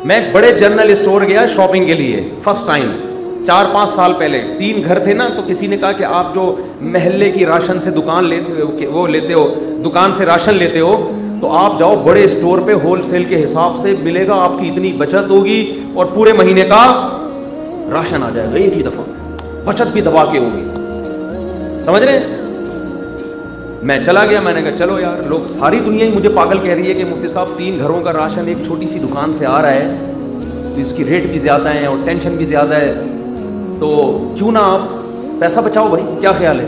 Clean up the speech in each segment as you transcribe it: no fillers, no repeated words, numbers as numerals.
میں ایک بڑے جنرل اسٹور گیا شاپنگ کے لیے فرسٹ ٹائم 4-5 سال پہلے. 3 گھر تھے نا, تو کسی نے کہا کہ آپ جو محلے کی راشن سے دکان لیتے ہو دکان سے راشن لیتے ہو, تو آپ جاؤ بڑے اسٹور پہ, ہول سیل کے حساب سے ملے گا, آپ کی اتنی بچت ہوگی اور پورے مہینے کا راشن آ جائے گا ایک ہی دفعہ, بچت بھی دبا کے ہوگی. سمجھ رہے ہیں؟ میں چلا گیا, میں نے کہا چلو یار, لوگ ساری دنیا ہی مجھے پاگل کہہ رہی ہے کہ مفتی صاحب 3 گھروں کا راشن ایک چھوٹی سی دکان سے آ رہا ہے, تو اس کی ریٹ بھی زیادہ ہے اور ٹینشن بھی زیادہ ہے, تو کیوں نہ آپ پیسہ بچاؤ بھائی, کیا خیال ہے,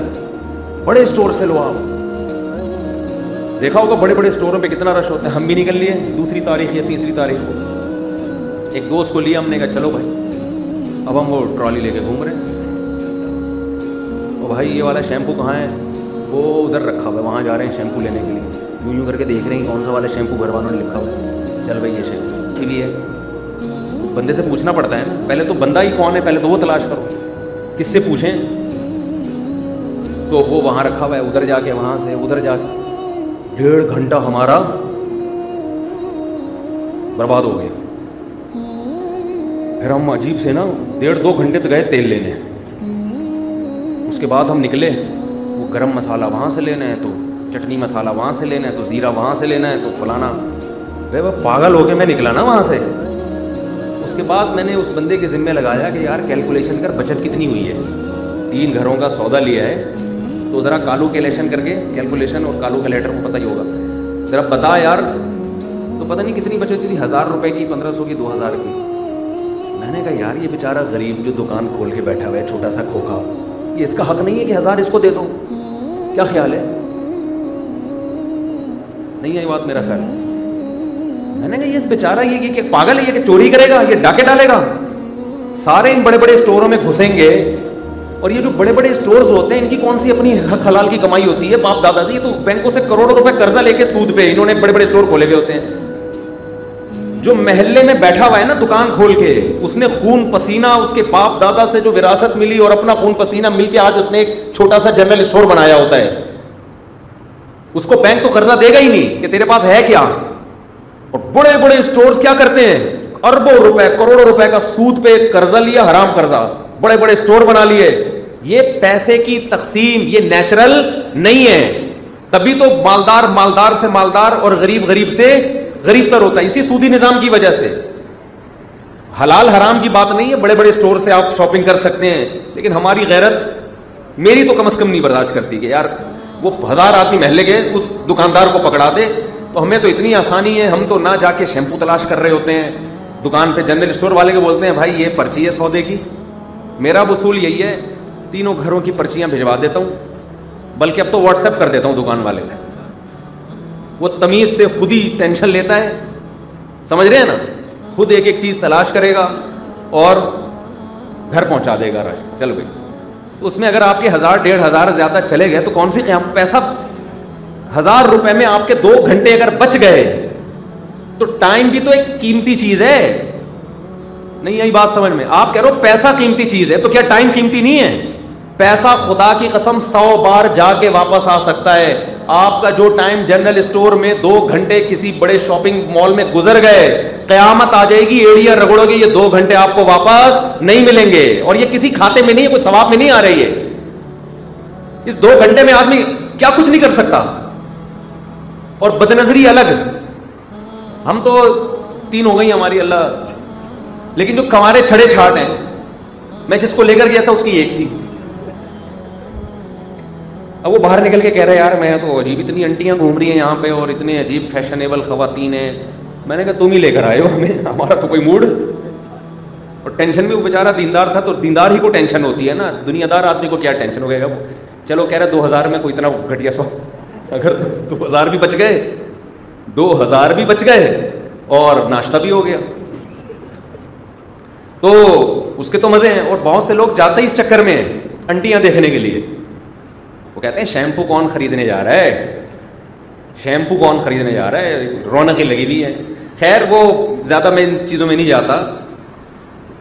بڑے اسٹور سے لو. آپ دیکھا ہوگا بڑے بڑے اسٹوروں پہ کتنا رش ہوتا ہے. ہم بھی نکل لیے 2 تاریخ یا 3 تاریخ کو, ایک دوست کو لیا, ہم نے کہا چلو بھائی, اب ہم وہ ٹرالی لے کے گھوم رہے ہیں. او بھائی یہ والا شیمپو کہاں ہے, وہ ادھر رکھا ہوا ہے, وہاں جا رہے ہیں شیمپو لینے کے لیے. یوں کر کے دیکھ رہے ہیں کون سا والا شیمپو گھر والوں نے لکھا ہوا ہے, چل بھائی یہ شیمپو کی بھی ہے. بندے سے پوچھنا پڑتا ہے نا, پہلے تو بندہ ہی کون ہے پہلے تو وہ تلاش کرو, کس سے پوچھیں. تو وہ وہاں رکھا ہوا ہے, ادھر جا کے وہاں سے ادھر جا کے 1.5 گھنٹہ ہمارا برباد ہو گیا. پھر ہم عجیب سے نا 1.5-2 گھنٹے تو گئے تیل لینے. اس کے بعد ہم نکلے, وہ گرم مسالہ وہاں سے لینا ہے, تو چٹنی مسالہ وہاں سے لینا ہے, تو زیرہ وہاں سے لینا ہے, تو فلانا. بھائی وہ پاگل ہو کے میں نکلا نا وہاں سے. اس کے بعد میں نے اس بندے کے ذمہ لگایا کہ یار کیلکولیشن کر بچت کتنی ہوئی ہے, 3 گھروں کا سودا لیا ہے, تو ذرا کیلکولیشن کر کے, کیلکولیشن اور کیلیکولیٹر کو پتہ ہی ہوگا, ذرا بتا یار. تو پتہ نہیں کتنی بچت ہوئی تھی, 1000 روپے کی, 1500 کی, 2000 کی. میں نے کہا یار یہ بیچارہ غریب جو دکان کھول کے بیٹھا ہوا ہے چھوٹا سا کھوکھا, یہ اس کا حق نہیں ہے کہ 1000 اس کو دے دو, کیا خیال ہے؟ نہیں آئی بات میرا خیال. میں نے کہا یہ بیچارہ یہ کہ پاگل ہے, یہ کہ چوری کرے گا, یہ ڈاکے ڈالے گا. سارے ان بڑے بڑے اسٹوروں میں گھسیں گے, اور یہ جو بڑے بڑے اسٹورز ہوتے ہیں ان کی کون سی اپنی حق حلال کی کمائی ہوتی ہے باپ دادا سے. یہ تو بینکوں سے کروڑوں روپے قرضہ لے کے سود پہ انہوں نے بڑے بڑے اسٹور کھولے ہوئے ہوتے ہیں. جو محلے میں بیٹھا ہوا ہے نا دکان کھول کے, اس نے خون پسینہ اس کے باپ دادا سے جو وراثت ملی اور اپنا خون پسینہ مل کے آج اس نے ایک چھوٹا سا جنرل اسٹور بنایا ہوتا ہے. اس کو بینک تو قرضہ دے گا ہی نہیں کہ تیرے پاس ہے کیا. اور بڑے بڑے اسٹورز کیا کرتے ہیں, اربوں روپے کروڑوں روپے کا سود پہ قرضہ لیا, حرام قرضہ, بڑے بڑے اسٹور بنا لیے. یہ پیسے کی تقسیم یہ نیچرل نہیں ہے. تبھی تو مالدار مالدار سے مالدار اور غریب غریب سے غریب تر ہوتا ہے, اسی سودی نظام کی وجہ سے. حلال حرام کی بات نہیں ہے, بڑے بڑے اسٹور سے آپ شاپنگ کر سکتے ہیں, لیکن ہماری غیرت میری تو کم از کم نہیں برداشت کرتی کہ یار وہ 1000 آدمی محلے کے اس دکاندار کو پکڑا دے. تو ہمیں تو اتنی آسانی ہے, ہم تو نہ جا کے شیمپو تلاش کر رہے ہوتے ہیں دکان پہ. جنرل اسٹور والے کے بولتے ہیں بھائی یہ پرچی ہے سودے کی. میرا وصول یہی ہے, 3 گھروں کی پرچیاں بھجوا دیتا ہوں, بلکہ اب تو واٹس ایپ کر دیتا ہوں دکان والے میں. وہ تمیز سے خود ہی ٹینشن لیتا ہے, سمجھ رہے ہیں نا, خود ایک ایک چیز تلاش کرے گا اور گھر پہنچا دے گا راشن. چلو بھائی, اس میں اگر آپ کے 1000-1500 زیادہ چلے گئے تو کون سی قیام. پیسہ 1000 روپے میں آپ کے 2 گھنٹے اگر بچ گئے تو ٹائم بھی تو ایک قیمتی چیز ہے. نہیں آئی بات سمجھ میں؟ آپ کہہ رہے ہو پیسہ قیمتی چیز ہے, تو کیا ٹائم قیمتی نہیں ہے؟ پیسہ خدا کی قسم 100 بار جا کے واپس آ سکتا ہے. آپ کا جو ٹائم جنرل اسٹور میں 2 گھنٹے کسی بڑے شاپنگ مال میں گزر گئے, قیامت آ جائے گی, ایڑیاں رگڑو گے, یہ 2 گھنٹے آپ کو واپس نہیں ملیں گے. اور یہ کسی کھاتے میں نہیں ہے, کوئی ثواب میں نہیں آ رہی ہے. اس 2 گھنٹے میں آدمی کیا کچھ نہیں کر سکتا. اور بدنظری الگ, ہم تو 3 ہو گئی ہماری اللہ, لیکن جو کمارے چھڑے چھاٹ ہیں, میں جس کو لے کر گیا تھا اس کی 1 تھی. اب وہ باہر نکل کے کہہ رہے یار میں تو عجیب, اتنی انٹیاں گھوم رہی ہیں یہاں پہ اور اتنے عجیب فیشنیبل خواتین ہیں. میں نے کہا تم ہی لے کر آئے ہو ہمیں, ہمارا تو کوئی موڈ. اور ٹینشن بھی, وہ بیچارہ دیندار تھا, تو دیندار ہی کو ٹینشن ہوتی ہے نا, دنیا دار آدمی کو کیا ٹینشن ہو گیا. وہ چلو کہہ رہے 2000 میں کوئی اتنا گھٹیا سو, اگر 2000 بھی بچ گئے, 2000 بھی بچ گئے اور ناشتہ بھی ہو گیا تو اس کے تو مزے ہیں. اور بہت سے لوگ جاتے ہی اس چکر میں انٹیاں دیکھنے کے لیے. وہ کہتے ہیں شیمپو کون خریدنے جا رہا ہے, شیمپو کون خریدنے جا رہا ہے, رونقیں لگی ہوئی ہیں. خیر وہ زیادہ میں ان چیزوں میں نہیں جاتا.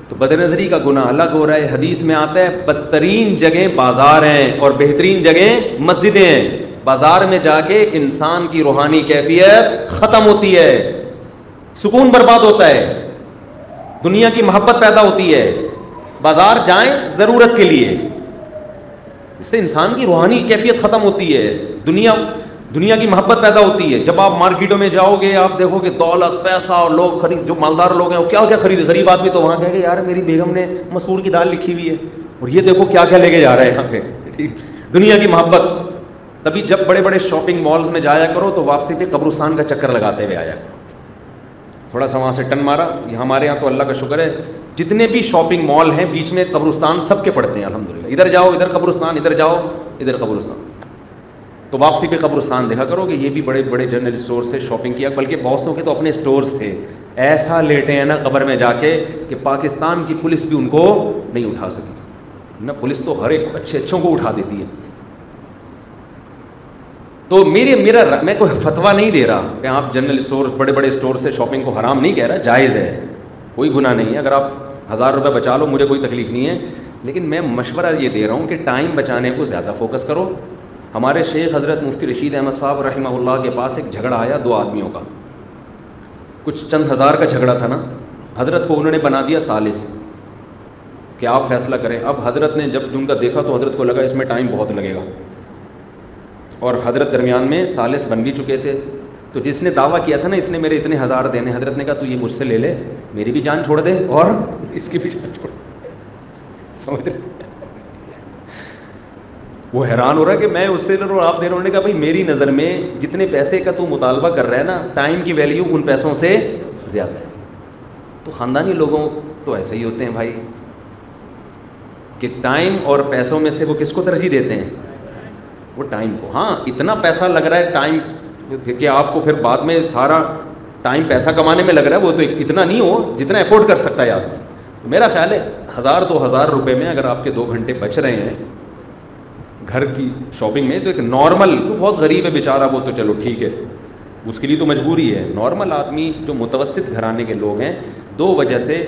تو بد نظری کا گناہ الگ ہو رہا ہے. حدیث میں آتا ہے بدترین جگہ بازار ہیں اور بہترین جگہ مسجدیں ہیں. بازار میں جا کے انسان کی روحانی کیفیت ختم ہوتی ہے, سکون برباد ہوتا ہے. دنیا کی محبت پیدا ہوتی ہے. بازار جائیں ضرورت کے لیے, اس سے انسان کی روحانی کیفیت ختم ہوتی ہے. دنیا کی محبت پیدا ہوتی ہے. جب آپ مارکیٹوں میں جاؤ گے آپ دیکھو کہ دولت پیسہ اور لوگ خرید, جو مالدار لوگ ہیں وہ کیا کیا خرید, غریب آدمی تو وہاں کہے کہ یار میری بیگم نے مسور کی دال لکھی ہوئی ہے اور یہ دیکھو کیا کیا لے کے جا رہے ہیں یہاں پہ. دنیا کی محبت. تبھی جب بڑے بڑے شاپنگ مالز میں جایا کرو تو واپسی پہ قبرستان کا چکر لگاتے ہوئے آیا کرو. تھوڑا سا وہاں سے ٹن مارا. ہمارے یہاں تو اللہ کا شکر ہے جتنے بھی شاپنگ مال ہیں بیچ میں قبرستان سب کے پڑتے ہیں الحمدللہ. ادھر جاؤ ادھر قبرستان, ادھر جاؤ ادھر قبرستان. تو واپسی پہ قبرستان دیکھا کرو کہ یہ بھی بڑے بڑے جنرل اسٹور سے شاپنگ کیا, بلکہ بہت سو کے تو اپنے اسٹورز تھے. ایسا لیٹے ہیں نا قبر میں جا کے کہ پاکستان کی پولیس بھی ان کو نہیں اٹھا سکی. نہ پولیس تو ہر ایک اچھوں کو اٹھا دیتی ہے. تو میں کوئی فتویٰ نہیں دے رہا کہ آپ جنرل اسٹور بڑے بڑے اسٹور سے شاپنگ کو حرام نہیں کہہ رہا, جائز ہے, کوئی گناہ نہیں ہے. اگر آپ 1000 روپے بچا لو مجھے کوئی تکلیف نہیں ہے, لیکن میں مشورہ یہ دے رہا ہوں کہ ٹائم بچانے کو زیادہ فوکس کرو. ہمارے شیخ حضرت مفتی رشید احمد صاحب رحمہ اللہ کے پاس ایک جھگڑا آیا 2 آدمیوں کا, کچھ چند ہزار کا جھگڑا تھا نا. حضرت کو انہوں نے بنا دیا ثالث کہ آپ فیصلہ کریں. اب حضرت نے جب ان کا دیکھا تو حضرت کو لگا اس میں ٹائم بہت لگے گا, اور حضرت درمیان میں ثالث بن بھی چکے تھے. تو جس نے دعویٰ کیا تھا نا اس نے میرے اتنے 1000 دینے, حضرت نے کہا تو یہ مجھ سے لے لے, میری بھی جان چھوڑ دے اور اس کی بھی جان چھوڑ دے. سمجھ رہے؟ وہ حیران ہو رہا ہے کہ میں اس سے لے رہا ہوں آپ دے رہے. انہوں نے کہا بھائی میری نظر میں جتنے پیسے کا تو مطالبہ کر رہا ہے نا, ٹائم کی ویلیو ان پیسوں سے زیادہ ہے. تو خاندانی لوگوں تو ایسے ہی ہوتے ہیں بھائی کہ ٹائم اور پیسوں میں سے وہ کس کو ترجیح دیتے ہیں؟ وہ ٹائم کو. ہاں اتنا پیسہ لگ رہا ہے ٹائم کہ آپ کو پھر بعد میں سارا ٹائم پیسہ کمانے میں لگ رہا ہے, وہ تو اتنا نہیں ہو جتنا افورڈ کر سکتا ہے آدمی. میرا خیال ہے 1000-2000 روپے میں اگر آپ کے 2 گھنٹے بچ رہے ہیں گھر کی شاپنگ میں, تو ایک نارمل, جو بہت غریب ہے بیچارہ وہ تو چلو ٹھیک ہے اس کے لیے تو مجبوری ہے. نارمل آدمی جو متوسط گھرانے کے لوگ ہیں 2 وجہ سے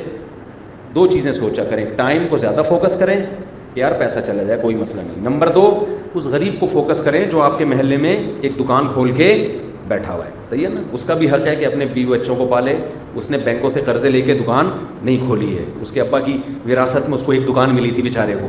2 چیزیں سوچا کریں. ٹائم کو زیادہ فوکس کریں کہ یار پیسہ چلا جائے کوئی مسئلہ نہیں. نمبر 2 اس غریب کو فوکس کریں جو آپ کے محلے میں ایک دکان کھول کے بیٹھا ہوا ہے. صحیح ہے نا, اس کا بھی حق ہے کہ اپنے بیوی بچوں کو پالے. اس نے بینکوں سے قرضے لے کے دکان نہیں کھولی ہے, اس کے ابا کی وراثت میں اس کو ایک دکان ملی تھی بیچارے کو.